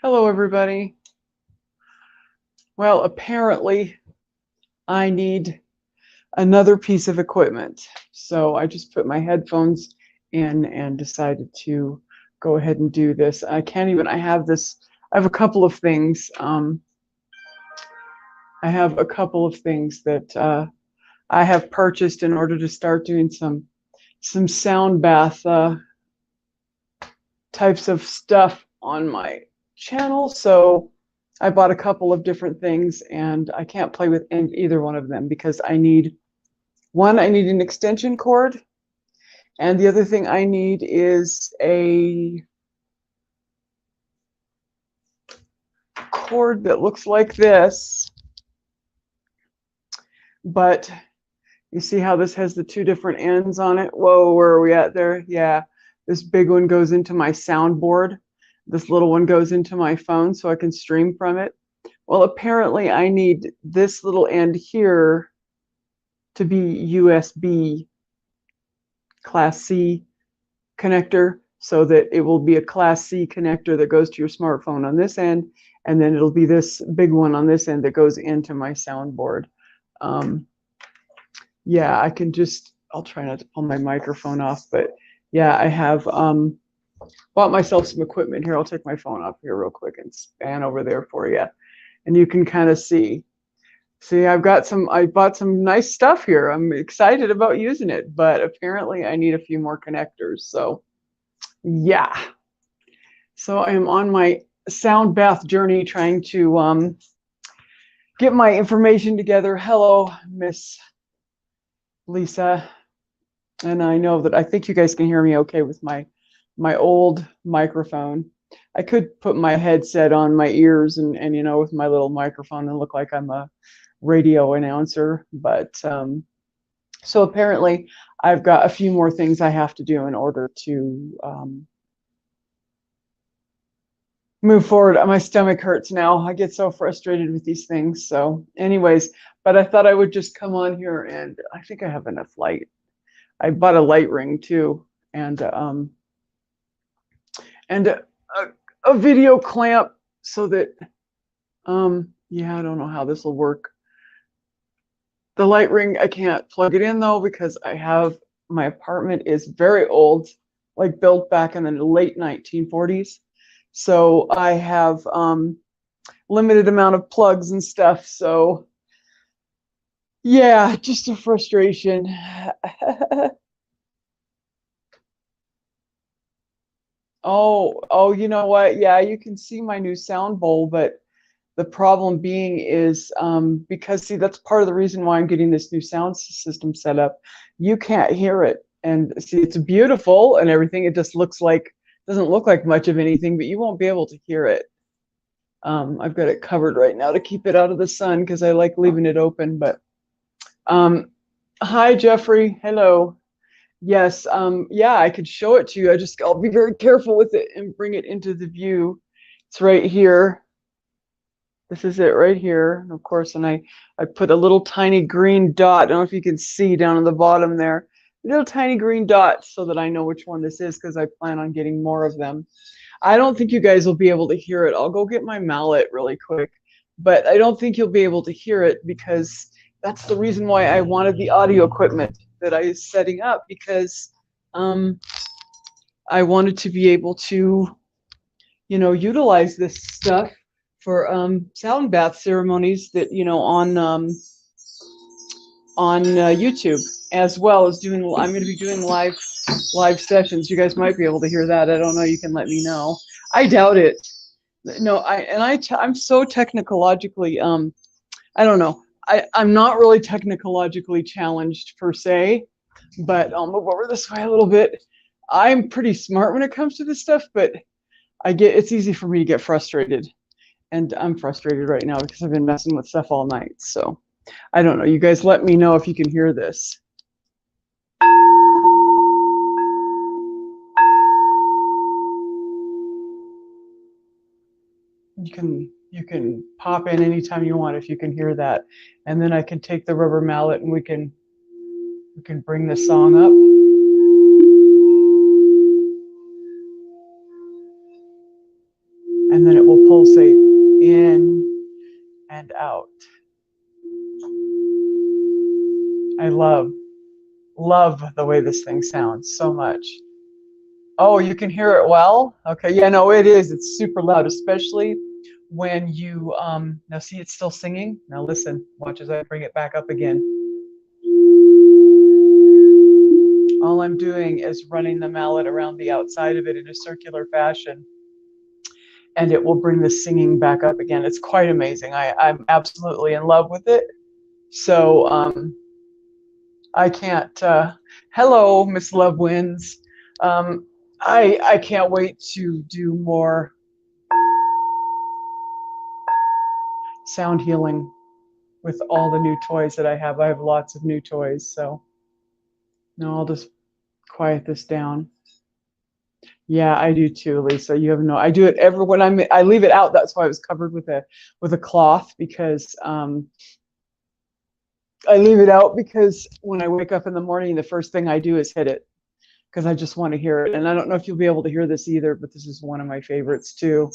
Hello, everybody. Well, apparently I need another piece of equipment. So I just put my headphones in and decided to go ahead and do this. I have a couple of things. I have a couple of things that I have purchased in order to start doing some sound bath types of stuff on my channel. So I bought a couple of different things and I can't play with either one of them because I need an extension cord, and the other thing I need is a cord that looks like this. But you see how this has the two different ends on it? Whoa, where are we at there? Yeah, this big one goes into my soundboard. This little one goes into my phone so I can stream from it. Well, apparently I need this little end here to be USB Class C connector, so that it will be a Class C connector that goes to your smartphone on this end, and then it'll be this big one on this end that goes into my soundboard. Yeah, I'll try not to pull my microphone off, but yeah, I have bought myself some equipment here. I'll take my phone off here real quick and span over there for you. And you can kind of see, I bought some nice stuff here. I'm excited about using it, but apparently I need a few more connectors. So yeah. So I am on my sound bath journey trying to get my information together. Hello, Miss Lisa. And I think you guys can hear me okay with my old microphone. I could put my headset on my ears and with my little microphone and look like I'm a radio announcer. But so apparently I've got a few more things I have to do in order to move forward. My stomach hurts now. I get so frustrated with these things. So anyways, but I thought I would just come on here, and I think I have enough light. I bought a light ring too, and a video clamp so that yeah, I don't know how this will work. The light ring, I can't plug it in though, because my apartment is very old, like built back in the late 1940s. So I have limited amount of plugs and stuff. So yeah, just a frustration. Oh, you know what? Yeah, you can see my new sound bowl, but the problem being is because see, that's part of the reason why I'm getting this new sound system set up. You can't hear it, and see, it's beautiful and everything. It just doesn't look like much of anything, but you won't be able to hear it. I've got it covered right now to keep it out of the sun because I like leaving it open. But hi, Jeffrey. Hello. Yes. Yeah, I could show it to you. I'll be very careful with it and bring it into the view. It's right here. This is it right here. And of course, and I put a little tiny green dot. I don't know if you can see down on the bottom there, a little tiny green dot, so that I know which one this is, because I plan on getting more of them. I don't think you guys will be able to hear it. I'll go get my mallet really quick, but I don't think you'll be able to hear it, because that's the reason why I wanted the audio equipment that I was setting up, because I wanted to be able to, utilize this stuff for sound bath ceremonies that on YouTube, as well as I'm going to be doing live sessions. You guys might be able to hear that. I don't know. You can let me know. I doubt it. No, I'm so technologically I don't know. I'm not really technologically challenged per se, but I'll move over this way a little bit. I'm pretty smart when it comes to this stuff, but it's easy for me to get frustrated. And I'm frustrated right now because I've been messing with stuff all night. So I don't know. You guys let me know if you can hear this. You can pop in anytime you want if you can hear that. And then I can take the rubber mallet and we can bring the song up. and then it will pulsate in and out. I love the way this thing sounds so much. Oh, you can hear it well? Okay, yeah, no, it is. It's super loud, especially when you, now see it's still singing? Now listen, watch as I bring it back up again. All I'm doing is running the mallet around the outside of it in a circular fashion, and it will bring the singing back up again. It's quite amazing. I'm absolutely in love with it. So I can't, hello, Miss Love Wins. I can't wait to do more sound healing with all the new toys that I have. I have lots of new toys, so now I'll just quiet this down. Yeah, I do too, Lisa. You have no. I do it every when I leave it out. That's why I was covered with a cloth, because I leave it out because when I wake up in the morning, the first thing I do is hit it because I just want to hear it. And I don't know if you'll be able to hear this either, but this is one of my favorites too.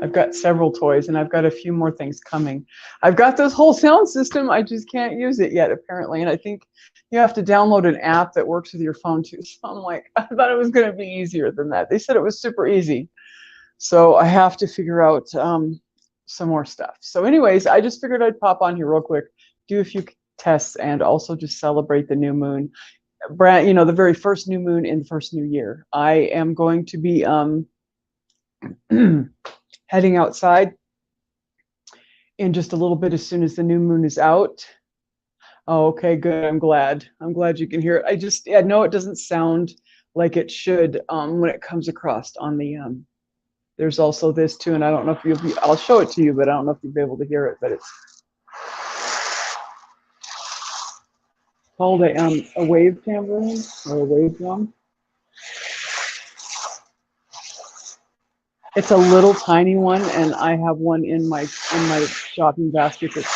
I've got several toys and I've got a few more things coming. I've got this whole sound system. I just can't use it yet, apparently. And I think you have to download an app that works with your phone too. So I'm like, I thought it was going to be easier than that. They said it was super easy. So I have to figure out some more stuff. So anyways, I just figured I'd pop on here real quick, do a few tests, and also just celebrate the new moon. You know, the very first new moon in the first new year. I am going to be heading outside in just a little bit as soon as the new moon is out. Oh, okay, good. I'm glad you can hear it. I know it doesn't sound like it should when it comes across on the there's also this too, and I don't know if I'll show it to you, but I don't know if you'll be able to hear it, but it's called a wave tambourine or a wave drum. It's a little tiny one, and I have one in my shopping basket that's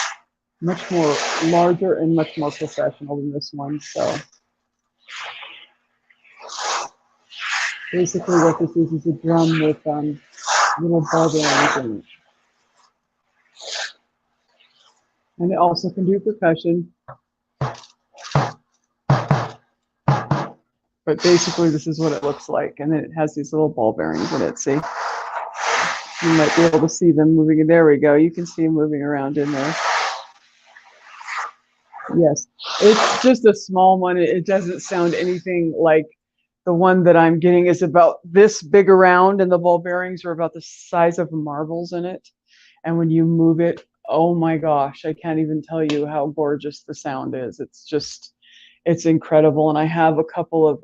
much more larger and much more professional than this one. So basically what this is a drum with little bell bearings in it. And it also can do percussion. But basically this is what it looks like. And then it has these little ball bearings in it, see? You might be able to see them moving. There we go. You can see them moving around in there. Yes, it's just a small one. It doesn't sound anything like the one that I'm getting is about this big around, and the ball bearings are about the size of marbles in it. And when you move it, oh my gosh, I can't even tell you how gorgeous the sound is. It's incredible. And I have a couple of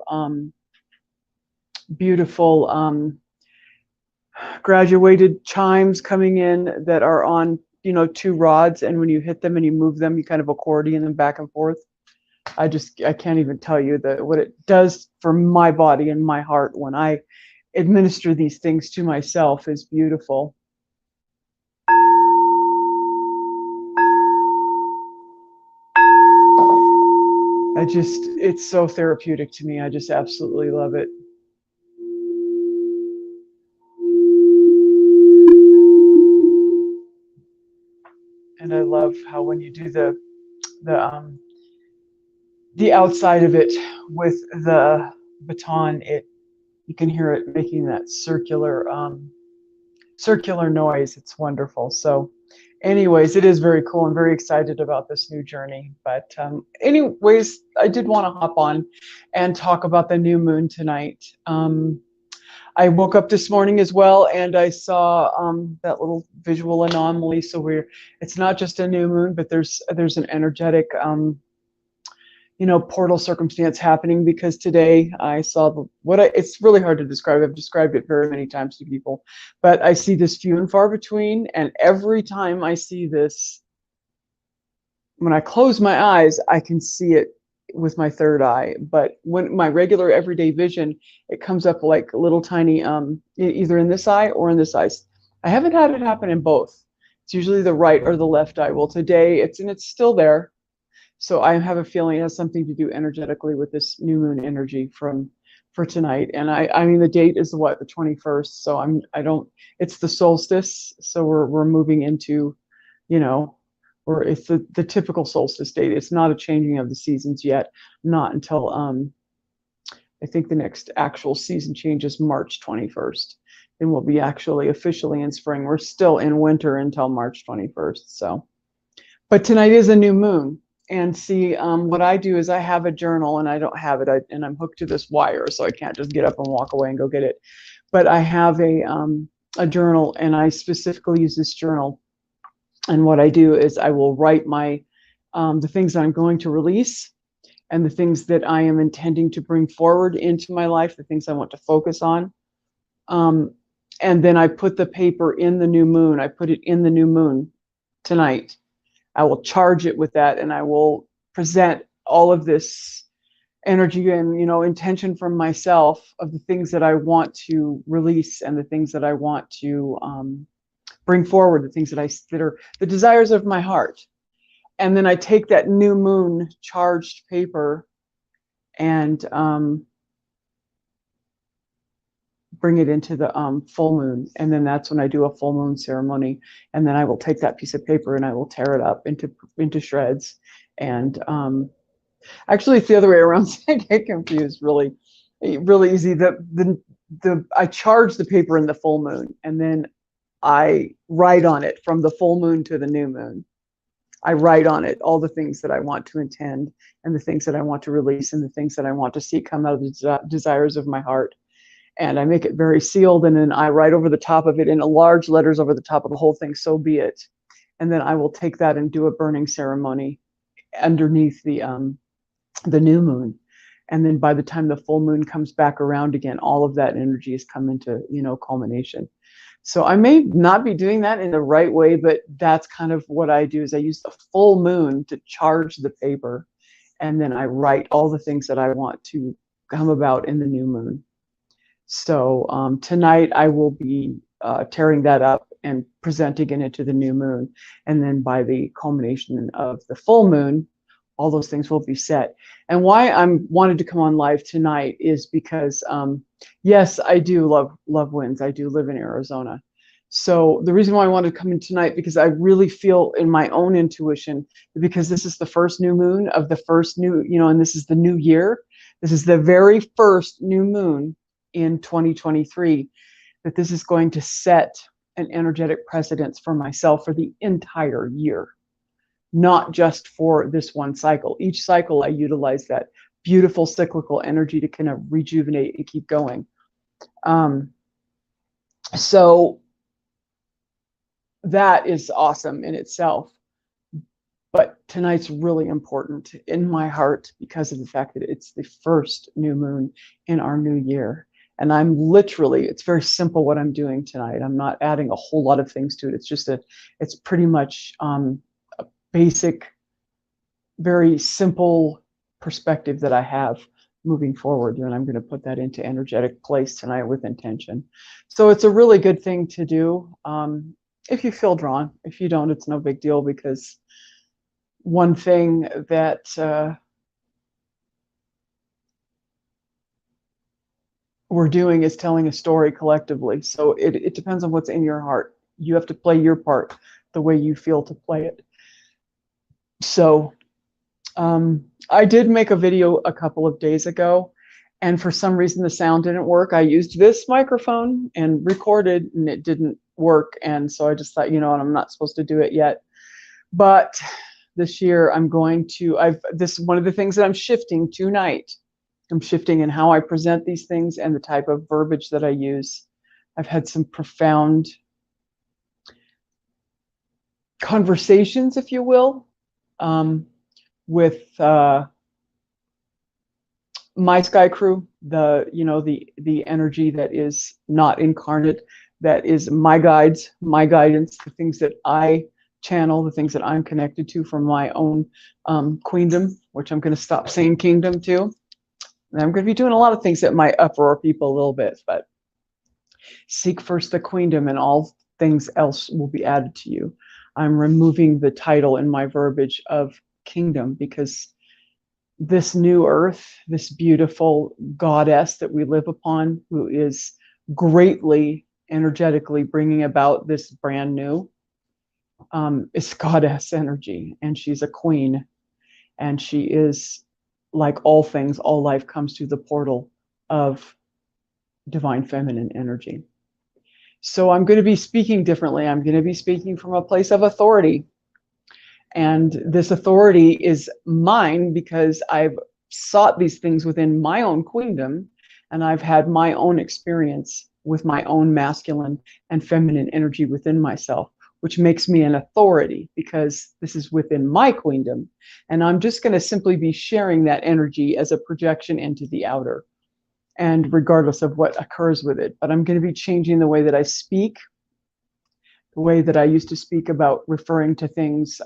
beautiful graduated chimes coming in that are on, you know, 2 rods, and when you hit them and you move them, you kind of accordion them back and forth. I can't even tell you what it does for my body and my heart when I administer these things to myself is beautiful. It's so therapeutic to me. I just absolutely love it. And I love how when you do the outside of it with the baton, you can hear it making that circular noise. It's wonderful. So anyways, it is very cool. I'm very excited about this new journey. But anyways, I did want to hop on and talk about the new moon tonight. I woke up this morning as well, and I saw that little visual anomaly. So it's not just a new moon, but there's an energetic portal circumstance happening, because today I saw it's really hard to describe. I've described it very many times to people, but I see this few and far between, and every time I see this, when I close my eyes, I can see it with my third eye. But when my regular everyday vision, it comes up like little tiny, either in this eye or in this eye. I haven't had it happen in both. It's usually the right or the left eye. Well, today it's still there. So I have a feeling it has something to do energetically with this new moon energy for tonight. And I mean, the date is what, the 21st. So it's the solstice. So we're moving into, you know, or it's the typical solstice date. It's not a changing of the seasons yet, not until I think the next actual season change is March 21st. And we'll be actually officially in spring. We're still in winter until March 21st. So, but tonight is a new moon. And see, what I do is I have a journal, and I don't have it, and I'm hooked to this wire, so I can't just get up and walk away and go get it. But I have a journal, and I specifically use this journal. And what I do is I will write the things that I'm going to release, and the things that I am intending to bring forward into my life, the things I want to focus on. And then I put the paper in the new moon. I put it in the new moon tonight. I will charge it with that, and I will present all of this energy and, intention from myself of the things that I want to release and the things that I want to bring forward, the things that are the desires of my heart. And then I take that new moon charged paper and bring it into the full moon. And then that's when I do a full moon ceremony. And then I will take that piece of paper and I will tear it up into shreds. And actually, it's the other way around. I get confused really easy. I charge the paper in the full moon, and then I write on it from the full moon to the new moon. I write on it all the things that I want to intend, and the things that I want to release, and the things that I want to see come out of the desires of my heart. And I make it very sealed, and then I write over the top of it in large letters over the top of the whole thing, so be it. And then I will take that and do a burning ceremony underneath the new moon. And then by the time the full moon comes back around again, all of that energy has come into, culmination. So I may not be doing that in the right way, but that's kind of what I do is I use the full moon to charge the paper. And then I write all the things that I want to come about in the new moon. So tonight I will be tearing that up and presenting it into the new moon. And then by the culmination of the full moon, all those things will be set. And why I'm wanted to come on live tonight is because, yes, I do love winds. I do live in Arizona. So the reason why I wanted to come in tonight, because I really feel in my own intuition, because this is the first new moon of the first new, and this is the new year. This is the very first new moon in 2023, that this is going to set an energetic precedence for myself for the entire year. Not just for this one cycle. Each cycle I utilize that beautiful cyclical energy to kind of rejuvenate and keep going. So that is awesome in itself. But tonight's really important in my heart because of the fact that it's the first new moon in our new year. And it's very simple what I'm doing tonight. I'm not adding a whole lot of things to it. It's pretty much basic, very simple perspective that I have moving forward, and I'm going to put that into energetic place tonight with intention. So it's a really good thing to do if you feel drawn. If you don't, it's no big deal, because one thing that we're doing is telling a story collectively. So it depends on what's in your heart. You have to play your part the way you feel to play it. So I did make a video a couple of days ago, and for some reason the sound didn't work. I used this microphone and recorded, and it didn't work. And so I just thought, I'm not supposed to do it yet. But this year I'm going to, one of the things that I'm shifting tonight, I'm shifting in how I present these things and the type of verbiage that I use. I've had some profound conversations, if you will, with my sky crew, the energy that is not incarnate, that is my guides, my guidance, the things that I channel, the things that I'm connected to from my own queendom, which I'm going to stop saying kingdom too. And I'm going to be doing a lot of things that might uproar people a little bit, but seek first the queendom and all things else will be added to you. I'm removing the title in my verbiage of kingdom, because this new earth, this beautiful goddess that we live upon, who is greatly energetically bringing about this brand new, is goddess energy, and she's a queen, and she is, like all things, all life comes through the portal of divine feminine energy. So I'm going to be speaking differently. I'm going to be speaking from a place of authority. And this authority is mine because I've sought these things within my own queendom, and I've had my own experience with my own masculine and feminine energy within myself, which makes me an authority because this is within my queendom. And I'm just going to simply be sharing that energy as a projection into the outer, and regardless of what occurs with it. But I'm going to be changing the way that I speak, the way that I used to speak about referring to things.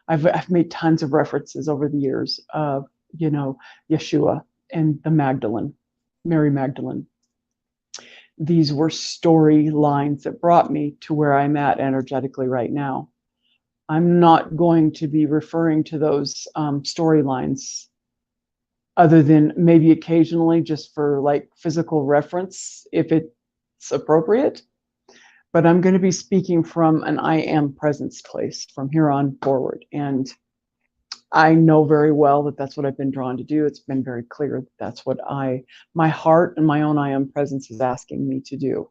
I've made tons of references over the years of, Yeshua and the Magdalene, Mary Magdalene. These were storylines that brought me to where I'm at energetically right now. I'm not going to be referring to those storylines other than maybe occasionally just for like physical reference if it's appropriate. But I'm going to be speaking from an I am presence place from here on forward. And I know very well that that's what I've been drawn to do. It's been very clear that that's what my heart and my own I am presence is asking me to do.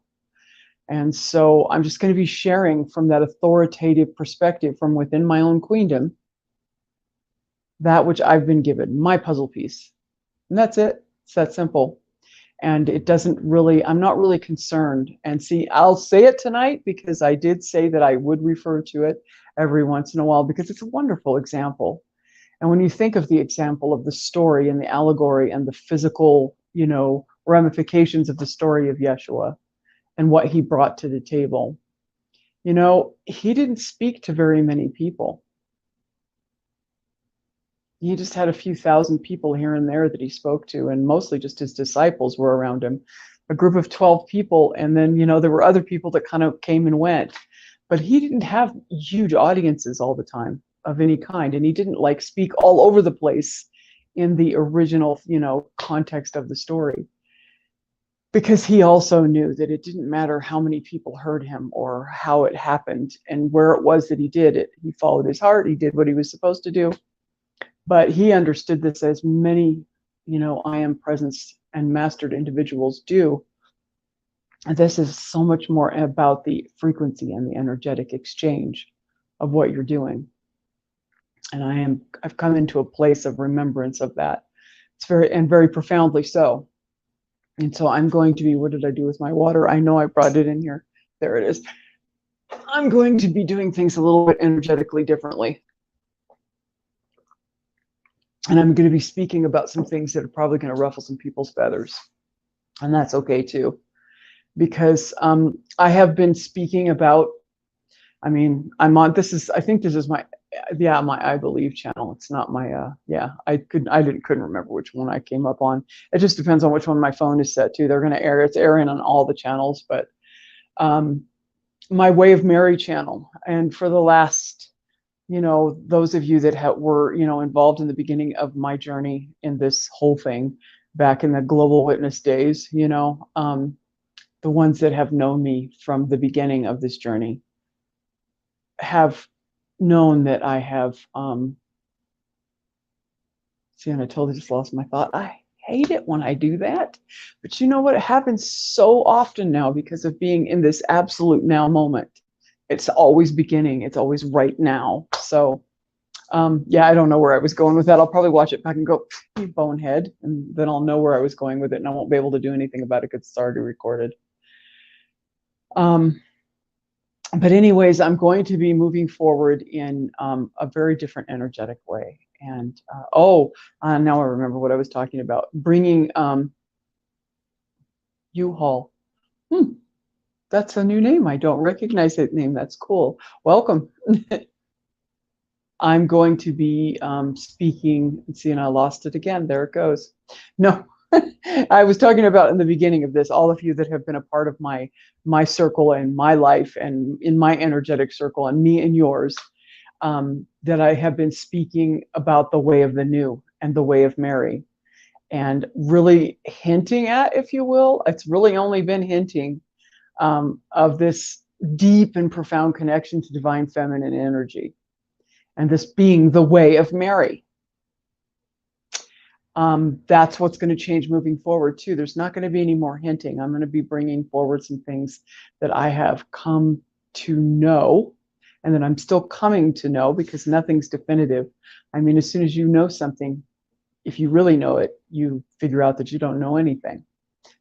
And so I'm just going to be sharing from that authoritative perspective from within my own queendom, that which I've been given, my puzzle piece. And that's it. It's that simple. And it doesn't really, I'm not really concerned. And see, I'll say it tonight because I did say that I would refer to it every once in a while because it's a wonderful example. And when you think of the example of the story and the allegory and the physical, ramifications of the story of Yeshua and what he brought to the table, he didn't speak to very many people. He just had a few thousand people here and there that he spoke to, and mostly just his disciples were around him, a group of 12 people. And then, there were other people that kind of came and went, but he didn't have huge audiences all the time of any kind. And he didn't speak all over the place in the original, context of the story, because he also knew that it didn't matter how many people heard him or how it happened and where it was that he did it. He followed his heart. He did what he was supposed to do. But he understood this as many, I am presence and mastered individuals do. And this is so much more about the frequency and the energetic exchange of what you're doing. And I've come into a place of remembrance of that. It's very profoundly so. And so I'm going to be, what did I do with my water? I know I brought it in here. There it is. I'm going to be doing things a little bit energetically differently. And I'm going to be speaking about some things that are probably going to ruffle some people's feathers. And that's okay too. Because I have been speaking about, I think this is my I Believe channel. It's not my, I couldn't remember which one I came up on. It just depends on which one my phone is set to. They're going to it's airing on all the channels, but my Way of Mary channel. And for the last, those of you that were, involved in the beginning of my journey in this whole thing back in the Global Witness days, the ones that have known me from the beginning of this journey have known that I have, and I totally just lost my thought. I hate it when I do that, but you know what? It happens so often now because of being in this absolute now moment. It's always beginning. It's always right now. So, I don't know where I was going with that. I'll probably watch it back and go, you bonehead, and then I'll know where I was going with it, and I won't be able to do anything about it because it's already recorded. But anyways, I'm going to be moving forward in a very different energetic way. And now I remember what I was talking about. Bringing U-Haul. That's a new name. I don't recognize that name. That's cool. Welcome. I'm going to be speaking. See, and I lost it again. There it goes. No, I was talking about in the beginning of this, all of you that have been a part of my circle and my life and in my energetic circle and me and yours, that I have been speaking about the way of the new and the way of Mary, and really hinting at, if you will, it's really only been hinting of this deep and profound connection to divine feminine energy, and this being the way of Mary. That's what's going to change moving forward too. There's not going to be any more hinting. I'm going to be bringing forward some things that I have come to know, and that I'm still coming to know, because nothing's definitive. I mean, as soon as you know something, if you really know it, you figure out that you don't know anything.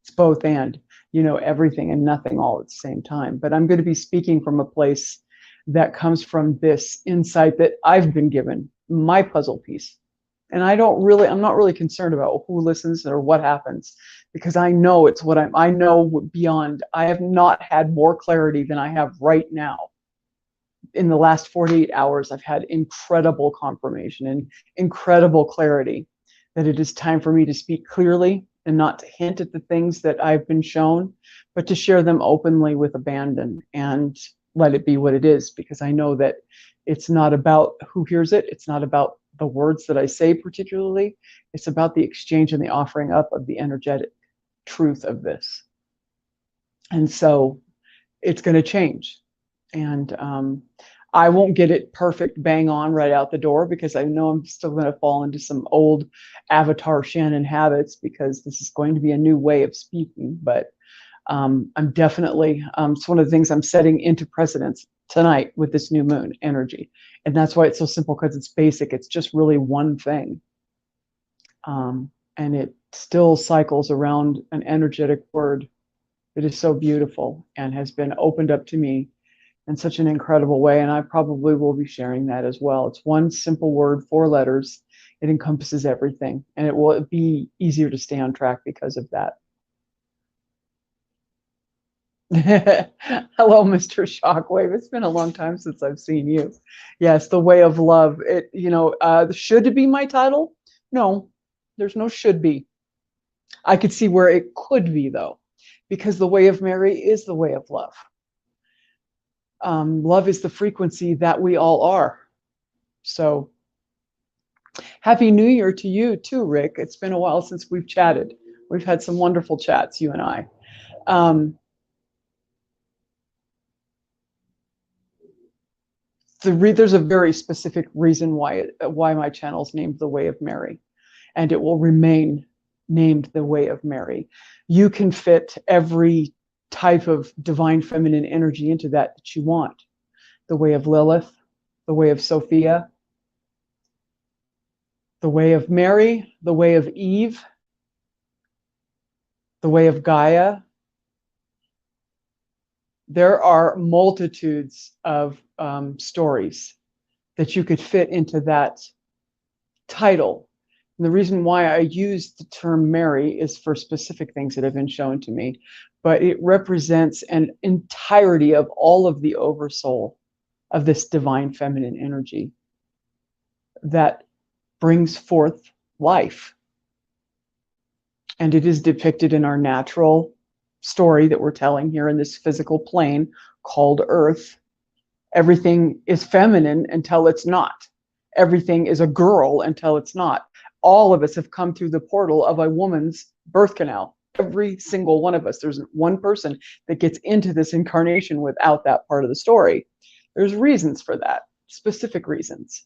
It's both and. You know everything and nothing all at the same time. But I'm going to be speaking from a place that comes from this insight that I've been given, my puzzle piece. And I'm not really concerned about who listens or what happens, because I know it's what I know beyond. I have not had more clarity than I have right now. In the last 48 hours, I've had incredible confirmation and incredible clarity that it is time for me to speak clearly and not to hint at the things that I've been shown, but to share them openly with abandon and let it be what it is, because I know that it's not about who hears it. It's not about the words that I say particularly. It's about the exchange and the offering up of the energetic truth of this. And so it's going to change. And I won't get it perfect bang on right out the door, because I know I'm still going to fall into some old Avatar Shannon habits, because this is going to be a new way of speaking. But I'm definitely, it's one of the things I'm setting into precedence tonight with this new moon energy. And that's why it's so simple, because it's basic. It's just really one thing. And it still cycles around an energetic word that is so beautiful and has been opened up to me in such an incredible way. And I probably will be sharing that as well. It's one simple word, 4 letters. It encompasses everything, and it will be easier to stay on track because of that. Hello, Mr. Shockwave. It's been a long time since I've seen you. Yes, the way of love. It, should it be my title? No, there's no should be. I could see where it could be, though, because the way of Mary is the way of love. Love is the frequency that we all are. So Happy New Year to you too, Rick. It's been a while since we've chatted. We've had some wonderful chats, you and I. There's a very specific reason why my channel's named The Way of Mary, and it will remain named The Way of Mary. You can fit every type of divine feminine energy into that you want. The way of Lilith, the way of Sophia, the way of Mary, the way of Eve, the way of Gaia. There are multitudes of stories that you could fit into that title. And the reason why I use the term Mary is for specific things that have been shown to me, but it represents an entirety of all of the oversoul of this divine feminine energy that brings forth life. And it is depicted in our natural story that we're telling here in this physical plane called Earth. Everything is feminine until it's not. Everything is a girl until it's not. All of us have come through the portal of a woman's birth canal. Every single one of us. There's one person that gets into this incarnation without that part of the story. There's reasons for that, specific reasons.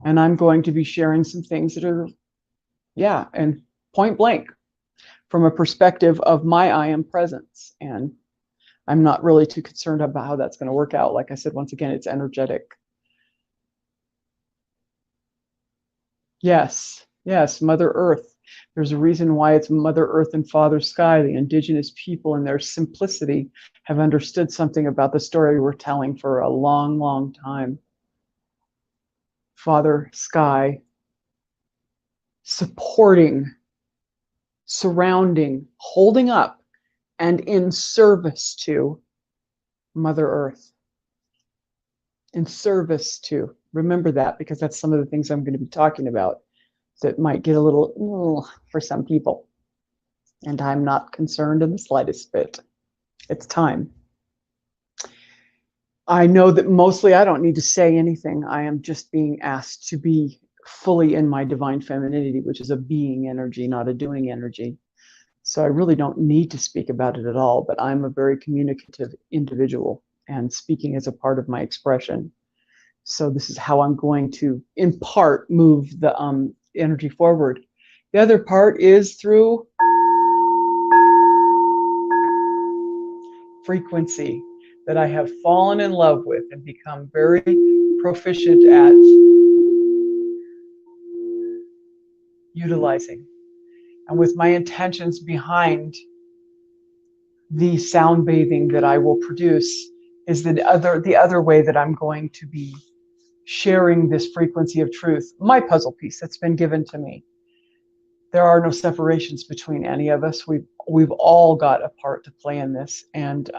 And I'm going to be sharing some things that are, and point blank, from a perspective of my I am presence. And I'm not really too concerned about how that's going to work out. Like I said, once again, it's energetic. Yes, Mother Earth. There's a reason why it's Mother Earth and Father Sky. The indigenous people in their simplicity have understood something about the story we're telling for a long, long time. Father Sky supporting, surrounding, holding up, and in service to Mother Earth. In service to. Remember that, because that's some of the things I'm going to be talking about that might get a little for some people. And I'm not concerned in the slightest bit. It's time. I know that mostly I don't need to say anything. I am just being asked to be fully in my divine femininity, which is a being energy, not a doing energy. So I really don't need to speak about it at all, but I'm a very communicative individual, and speaking is a part of my expression. So this is how I'm going to, in part, move the energy forward. The other part is through frequency that I have fallen in love with and become very proficient at utilizing. And with my intentions behind the sound bathing that I will produce is the other way that I'm going to be sharing this frequency of truth, my puzzle piece that's been given to me. There are no separations between any of us. We've all got a part to play in this, and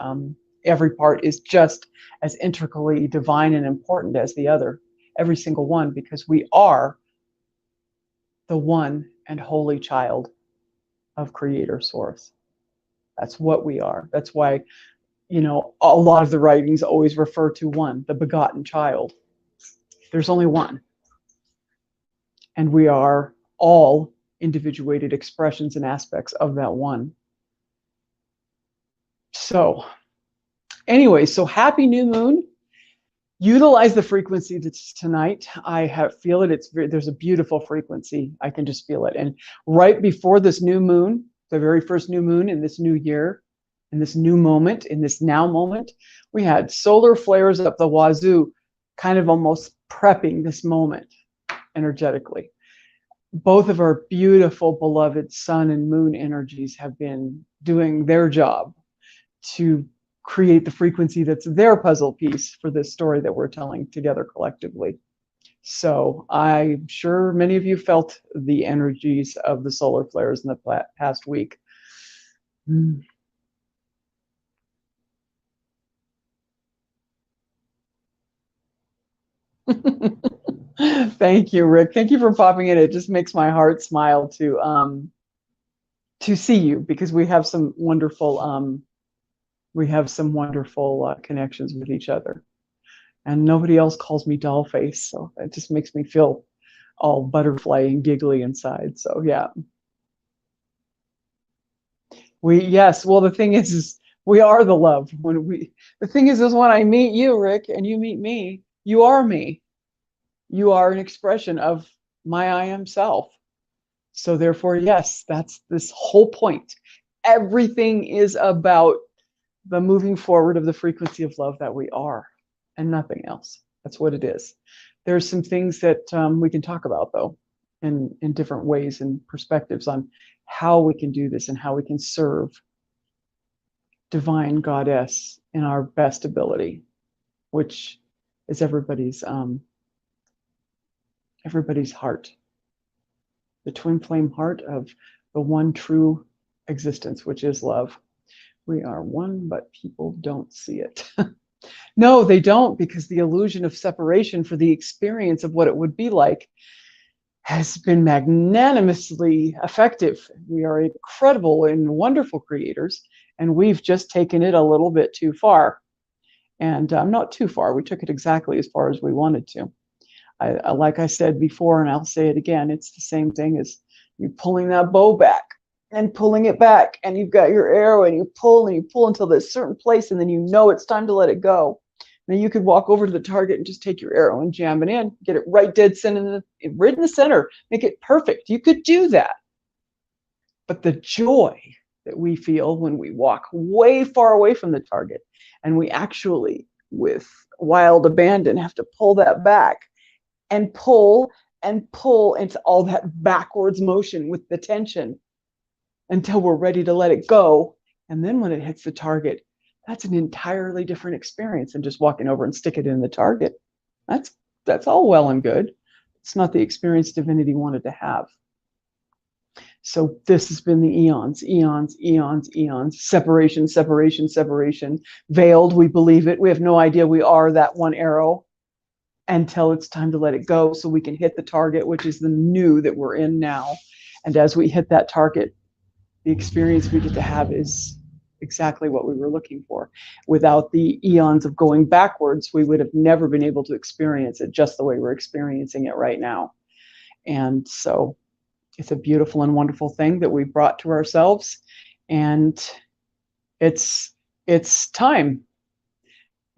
every part is just as intricately divine and important as the other, every single one, because we are the one and holy child of Creator Source. That's what we are. That's why, you know, a lot of the writings always refer to one, the begotten child. There's only one. And we are all individuated expressions and aspects of that one. So anyway, so happy new moon. Utilize the frequency that's tonight. I feel it. There's a beautiful frequency. I can just feel it. And right before this new moon, the very first new moon in this new year, in this new moment, in this now moment, we had solar flares up the wazoo, kind of almost prepping this moment energetically. Both of our beautiful, beloved sun and moon energies have been doing their job to create the frequency that's their puzzle piece for this story that we're telling together collectively. So I'm sure many of you felt the energies of the solar flares in the past week. Thank you, Rick. Thank you for popping in. It just makes my heart smile to see you, because we have some wonderful connections with each other, and nobody else calls me Dollface, so it just makes me feel all butterfly and giggly inside. So yeah, well, the thing is we are the love. The thing is when I meet you, Rick, and you meet me, you are me. You are an expression of my I am self. So therefore, yes, that's this whole point. Everything is about the moving forward of the frequency of love that we are, and nothing else. That's what it is. There's some things that we can talk about, though, in different ways and perspectives on how we can do this and how we can serve Divine Goddess in our best ability, which is everybody's heart, the twin flame heart of the one true existence, which is love. We are one, but people don't see it. No, they don't, because the illusion of separation for the experience of what it would be like has been magnanimously effective. We are incredible and wonderful creators, and we've just taken it a little bit too far. And not too far. We took it exactly as far as we wanted to. Like I said before, and I'll say it again, it's the same thing as you pulling that bow back and pulling it back, and you've got your arrow, and you pull until there's a certain place, and then you know it's time to let it go. Then you could walk over to the target and just take your arrow and jam it in, get it right dead center, right in the center, make it perfect. You could do that. But the joy that we feel when we walk way far away from the target, and we actually, with wild abandon, have to pull that back and pull into all that backwards motion with the tension until we're ready to let it go. And then when it hits the target, that's an entirely different experience than just walking over and stick it in the target. That's all well and good. It's not the experience divinity wanted to have. So this has been the eons, separation, veiled. We believe it. We have no idea we are that one arrow until it's time to let it go, so we can hit the target, which is the new that we're in now. And as we hit that target, the experience we get to have is exactly what we were looking for. Without the eons of going backwards, we would have never been able to experience it just the way we're experiencing it right now. And so it's a beautiful and wonderful thing that we brought to ourselves. And it's time.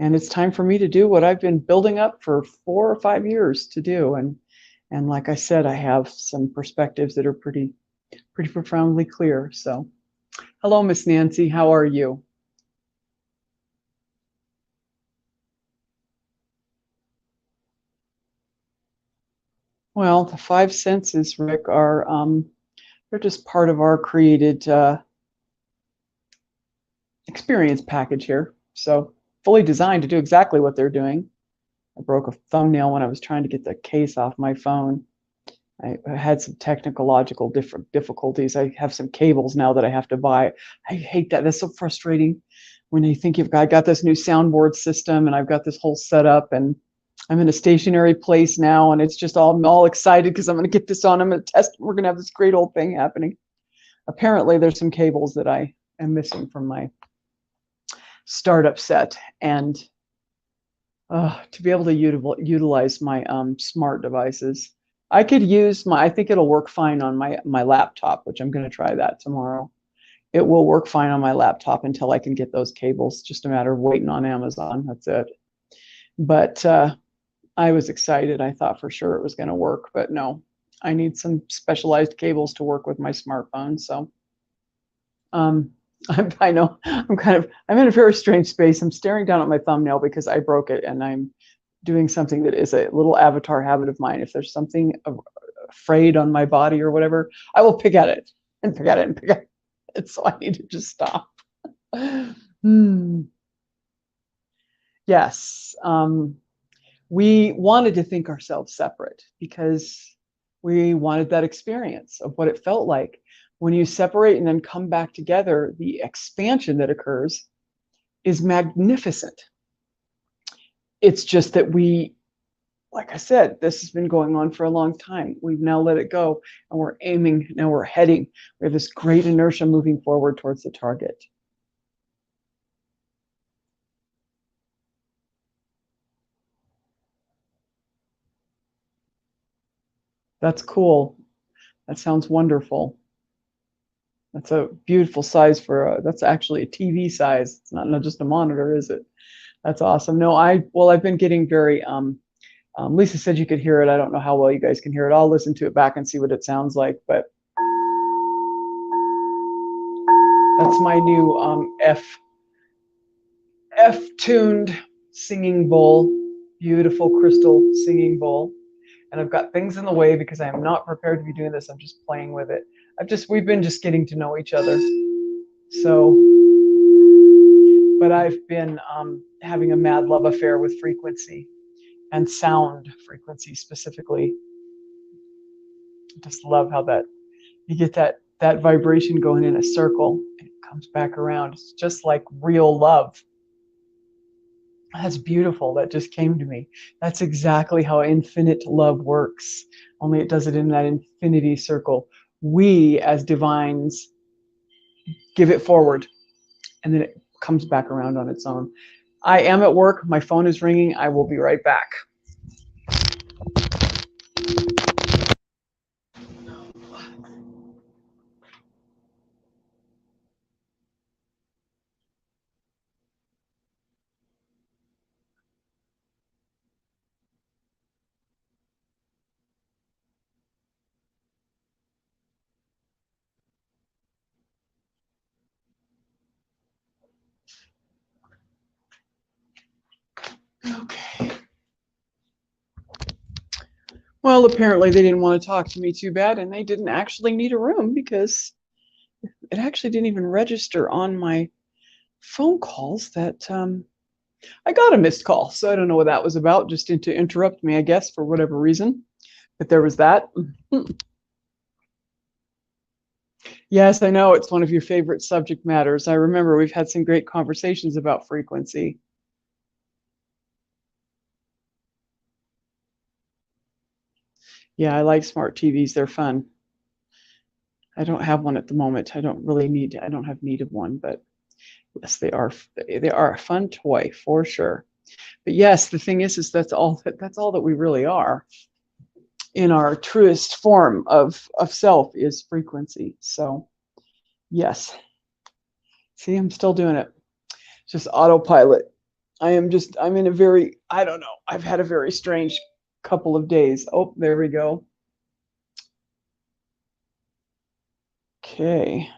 And it's time for me to do what I've been building up for 4 or 5 years to do. And like I said, I have some perspectives that are pretty profoundly clear. So hello, Miss Nancy, how are you? Well, the five senses, Rick, are they're just part of our created experience package here. So fully designed to do exactly what they're doing. I broke a thumbnail when I was trying to get the case off my phone. I had some technological difficulties. I have some cables now that I have to buy. I hate that. That's so frustrating when you think I got this new soundboard system and I've got this whole setup and I'm in a stationary place now and it's just I'm all excited because I'm going to get this on. I'm going to test. We're going to have this great old thing happening. Apparently, there's some cables that I am missing from my startup set, and to be able to utilize my smart devices. I could use I think it'll work fine on my laptop, which I'm going to try that tomorrow. It will work fine on my laptop until I can get those cables. Just a matter of waiting on Amazon. That's it. But I was excited. I thought for sure it was going to work, but no, I need some specialized cables to work with my smartphone. So I know I'm in a very strange space. I'm staring down at my thumbnail because I broke it and I'm doing something that is a little avatar habit of mine. If there's something afraid on my body or whatever, I will pick at it and pick at it and pick at it. So I need to just stop. Yes. We wanted to think ourselves separate because we wanted that experience of what it felt like. When you separate and then come back together, the expansion that occurs is magnificent. It's just that like I said, this has been going on for a long time. We've now let it go and we're aiming, now we're heading. We have this great inertia moving forward towards the target. That's cool. That sounds wonderful. That's a beautiful size that's actually a TV size. It's not just a monitor, is it? That's awesome. No, I've been getting very, Lisa said you could hear it. I don't know how well you guys can hear it. I'll listen to it back and see what it sounds like, but that's my new F-tuned singing bowl, beautiful crystal singing bowl. And I've got things in the way because I am not prepared to be doing this. I'm just playing with it. We've been just getting to know each other. So, but I've been having a mad love affair with frequency and sound frequency specifically. I just love how you get that vibration going in a circle and it comes back around. It's just like real love. That's beautiful. That just came to me. That's exactly how infinite love works, only it does it in that infinity circle. We, as divines, give it forward, and then it comes back around on its own. I am at work. My phone is ringing. I will be right back. Okay. Well, apparently they didn't want to talk to me too bad, and they didn't actually need a room because it actually didn't even register on my phone calls that I got a missed call. So I don't know what that was about, just to interrupt me, I guess, for whatever reason. But there was that. Yes, I know it's one of your favorite subject matters. I remember we've had some great conversations about frequency. Yeah, I like smart TVs. They're fun. I don't have one at the moment. I don't really need, I don't have need of one, but yes, they are a fun toy for sure. But yes, the thing is that's all that we really are in our truest form of self is frequency. So yes, see, I'm still doing it. Just autopilot. I'm in a very, I don't know. I've had a very strange couple of days. Oh, there we go. Okay.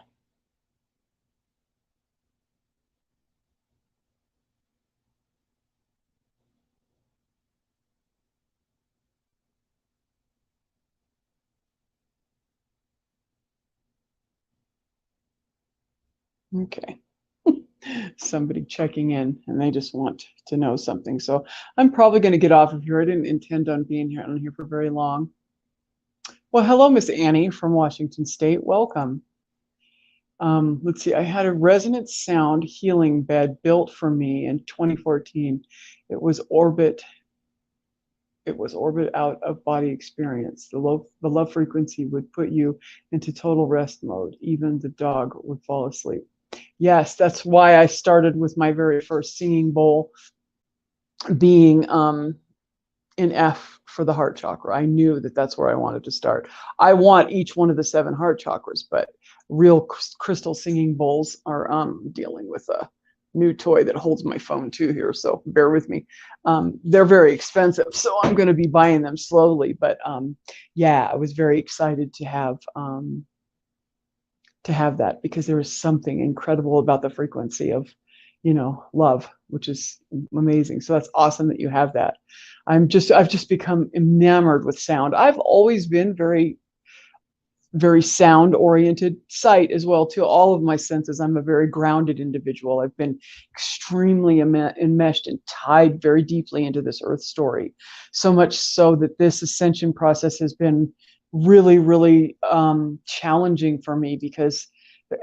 Okay. Somebody checking in and they just want to know something. So I'm probably going to get off of here. I didn't intend on being here on here for very long. Well, hello, Miss Annie from Washington State. Welcome. Let's see. I had a resonance sound healing bed built for me in 2014. It was orbit. It was orbit out of body experience. The love frequency would put you into total rest mode. Even the dog would fall asleep. Yes, that's why I started with my very first singing bowl being in F for the heart chakra. I knew that that's where I wanted to start. I want each one of the 7 heart chakras, but real crystal singing bowls are dealing with a new toy that holds my phone too here, so bear with me. They're very expensive, so I'm going to be buying them slowly, but yeah, I was very excited to have that because there is something incredible about the frequency of, love, which is amazing. So that's awesome that you have that. I've just become enamored with sound. I've always been very, very sound oriented, sight as well too. All of my senses. I'm a very grounded individual. I've been extremely enmeshed and tied very deeply into this earth story, so much so that this ascension process has been really, really challenging for me because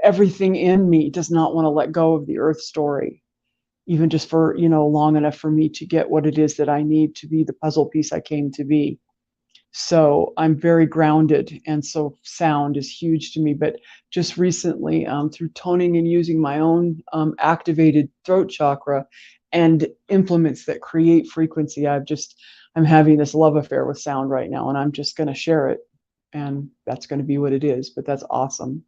everything in me does not want to let go of the earth story, even just for, long enough for me to get what it is that I need to be the puzzle piece I came to be. So I'm very grounded, and so sound is huge to me. But just recently, through toning and using my own activated throat chakra and implements that create frequency, I'm having this love affair with sound right now, and I'm just going to share it, and that's going to be what it is. But that's awesome.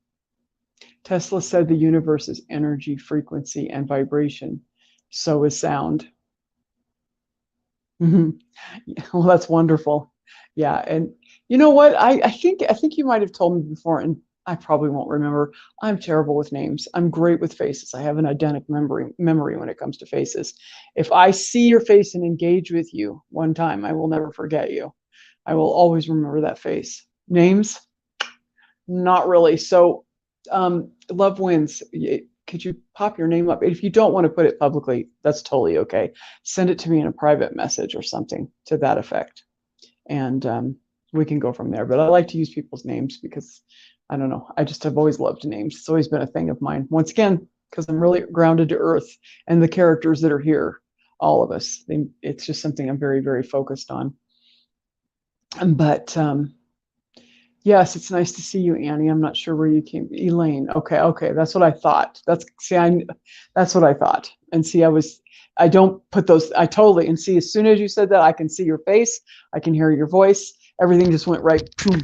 Tesla said the universe is energy, frequency, and vibration. So is sound. Well, that's wonderful. Yeah, and you know what? I think you might have told me before, and I probably won't remember. I'm terrible with names. I'm great with faces. I have an eidetic memory when it comes to faces. If I see your face and engage with you one time, I will never forget you. I will always remember that face. Names, not really. So, love wins. Could you pop your name up? If you don't want to put it publicly, that's totally okay. Send it to me in a private message or something to that effect, and we can go from there. But I like to use people's names because I don't know. I just have always loved names. It's always been a thing of mine. Once again, because I'm really grounded to earth and the characters that are here, all of us. It's just something I'm very, very focused on. But yes, it's nice to see you, Annie. I'm not sure where you came. Elaine. Okay. That's what I thought. That's what I thought. And see, I don't put those, I totally, and see, as soon as you said that, I can see your face, I can hear your voice. Everything just went right, boom,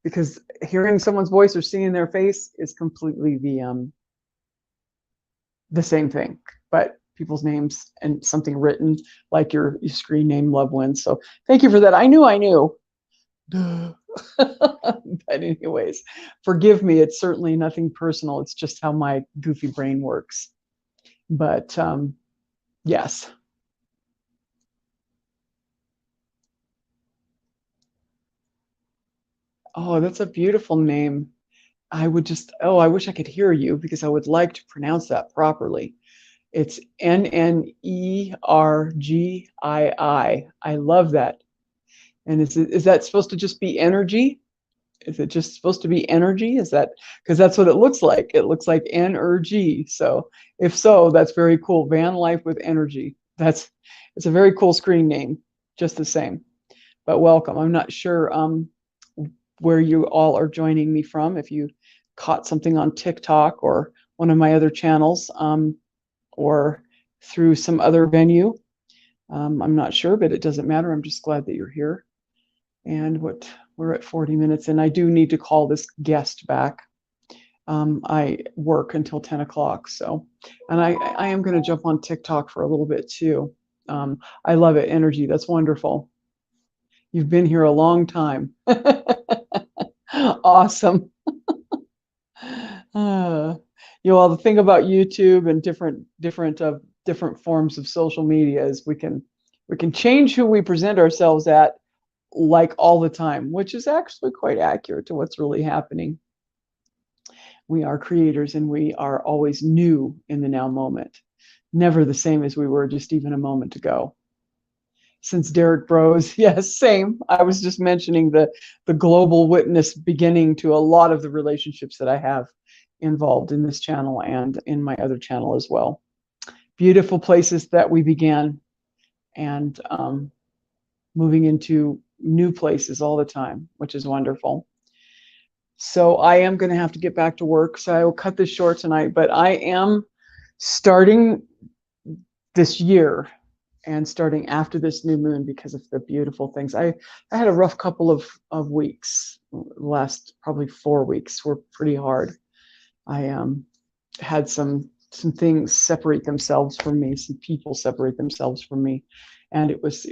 because hearing someone's voice or seeing their face is completely the same thing. But people's names and something written like your screen name, Love Wins. So thank you for that. I knew. But anyways, forgive me. It's certainly nothing personal. It's just how my goofy brain works. But yes. Oh, that's a beautiful name. I wish I could hear you because I would like to pronounce that properly. It's Nnergii. I love that. And is that supposed to just be energy? Is it just supposed to be energy? Is that because that's what it looks like? It looks like energy. So if so, that's very cool. Van Life with Energy. It's a very cool screen name, just the same. But welcome. I'm not sure where you all are joining me from. If you caught something on TikTok or one of my other channels, or through some other venue. I'm not sure, but it doesn't matter. I'm just glad that you're here. And we're at 40 minutes, and I do need to call this guest back. I work until 10 o'clock, so, and I am going to jump on TikTok for a little bit too. I love it. Energy. That's wonderful. You've been here a long time. Awesome. The thing about YouTube and different forms of social media is we can change who we present ourselves at, like, all the time, which is actually quite accurate to what's really happening. We are creators, and we are always new in the now moment, never the same as we were just even a moment ago. Since Derek Bros, yes, same. I was just mentioning the global witness beginning to a lot of the relationships that I have involved in this channel and in my other channel as well. Beautiful places that we began, and moving into new places all the time, which is wonderful. So I am going to have to get back to work, so I will cut this short tonight, but I am starting this year and starting after this new moon because of the beautiful things. I had a rough couple of weeks. The last probably 4 weeks were pretty hard. I had some things separate themselves from me, some people separate themselves from me, and it was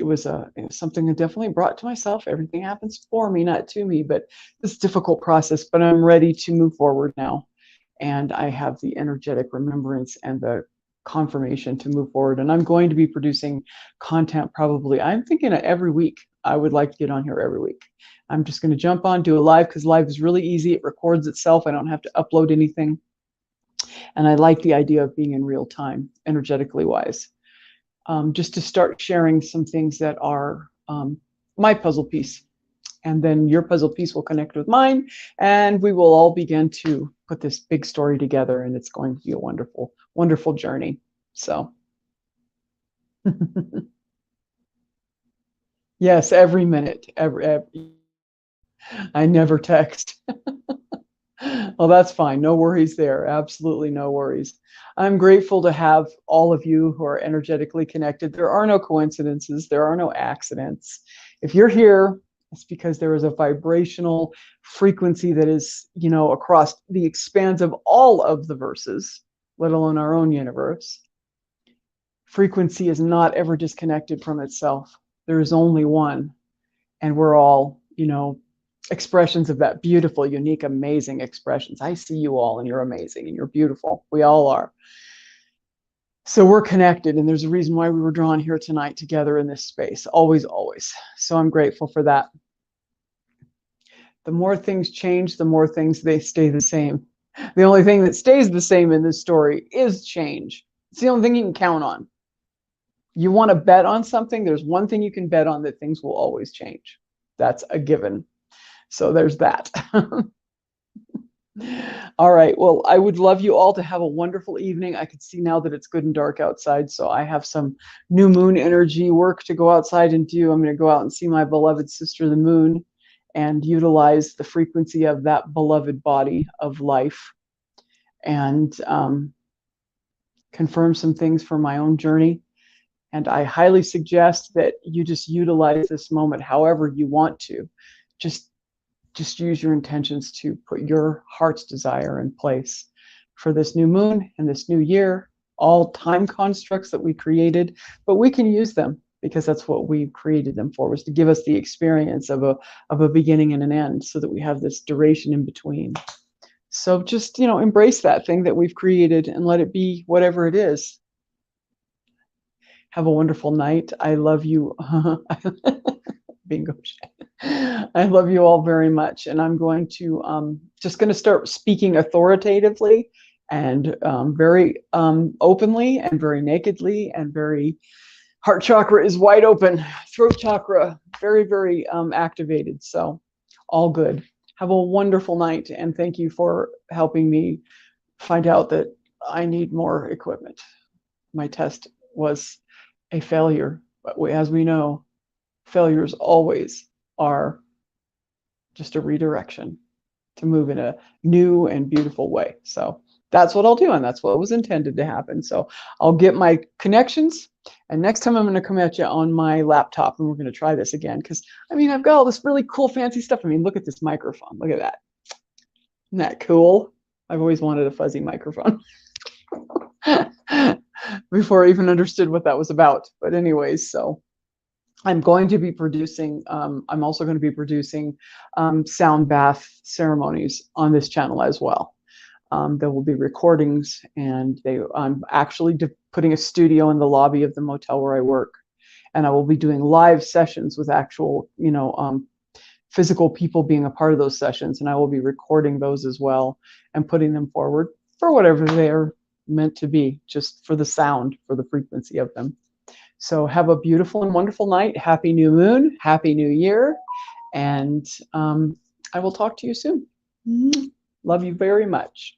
something I definitely brought to myself. Everything happens for me, not to me, but this difficult process. But I'm ready to move forward now, and I have the energetic remembrance and the confirmation to move forward. And I'm going to be producing content probably. I'm thinking of every week. I would like to get on here every week. I'm just going to jump on, do a live, because live is really easy. It records itself. I don't have to upload anything. And I like the idea of being in real time, energetically wise. Just to start sharing some things that are my puzzle piece. And then your puzzle piece will connect with mine, and we will all begin to put this big story together, and it's going to be a wonderful, wonderful journey. So yes, every minute, every I never text. Well, that's fine. No worries there. Absolutely no worries. I'm grateful to have all of you who are energetically connected. There are no coincidences. There are no accidents. If you're here, it's because there is a vibrational frequency that is, across the expanse of all of the verses, let alone our own universe. Frequency is not ever disconnected from itself. There is only one, and we're all, expressions of that beautiful, unique, amazing expressions. I see you all, and you're amazing, and you're beautiful. We all are. So we're connected, and there's a reason why we were drawn here tonight together in this space. Always, always. So I'm grateful for that. The more things change, the more things they stay the same. The only thing that stays the same in this story is change. It's the only thing you can count on. You want to bet on something, there's one thing you can bet on, that things will always change. That's a given. So there's that. All right. Well, I would love you all to have a wonderful evening. I can see now that it's good and dark outside, so I have some new moon energy work to go outside and do. I'm going to go out and see my beloved sister, the moon, and utilize the frequency of that beloved body of life, and confirm some things for my own journey. And I highly suggest that you just utilize this moment however you want to. Just use your intentions to put your heart's desire in place for this new moon and this new year. All time constructs that we created, but we can use them because that's what we created them for, was to give us the experience of a beginning and an end, so that we have this duration in between. So just, embrace that thing that we've created and let it be whatever it is. Have a wonderful night. I love you. Bingo. I love you all very much. And I'm going to, just going to start speaking authoritatively and very openly and very nakedly, and very, heart chakra is wide open. Throat chakra, very, very activated. So all good. Have a wonderful night. And thank you for helping me find out that I need more equipment. My test was a failure, but as we know, failures always are just a redirection to move in a new and beautiful way. So that's what I'll do, and that's what was intended to happen. So I'll get my connections, and next time I'm going to come at you on my laptop, and we're going to try this again, because I mean, I've got all this really cool fancy stuff. I mean, look at this microphone. Look at that. Isn't that cool? I've always wanted a fuzzy microphone before I even understood what that was about. But anyways, so I'm going to be producing, I'm also going to be producing sound bath ceremonies on this channel as well. There will be recordings, and I'm actually putting a studio in the lobby of the motel where I work. And I will be doing live sessions with actual, physical people being a part of those sessions. And I will be recording those as well and putting them forward for whatever they're meant to be, just for the sound, for the frequency of them. So have a beautiful and wonderful night. Happy new moon. Happy new year. And I will talk to you soon. Love you very much.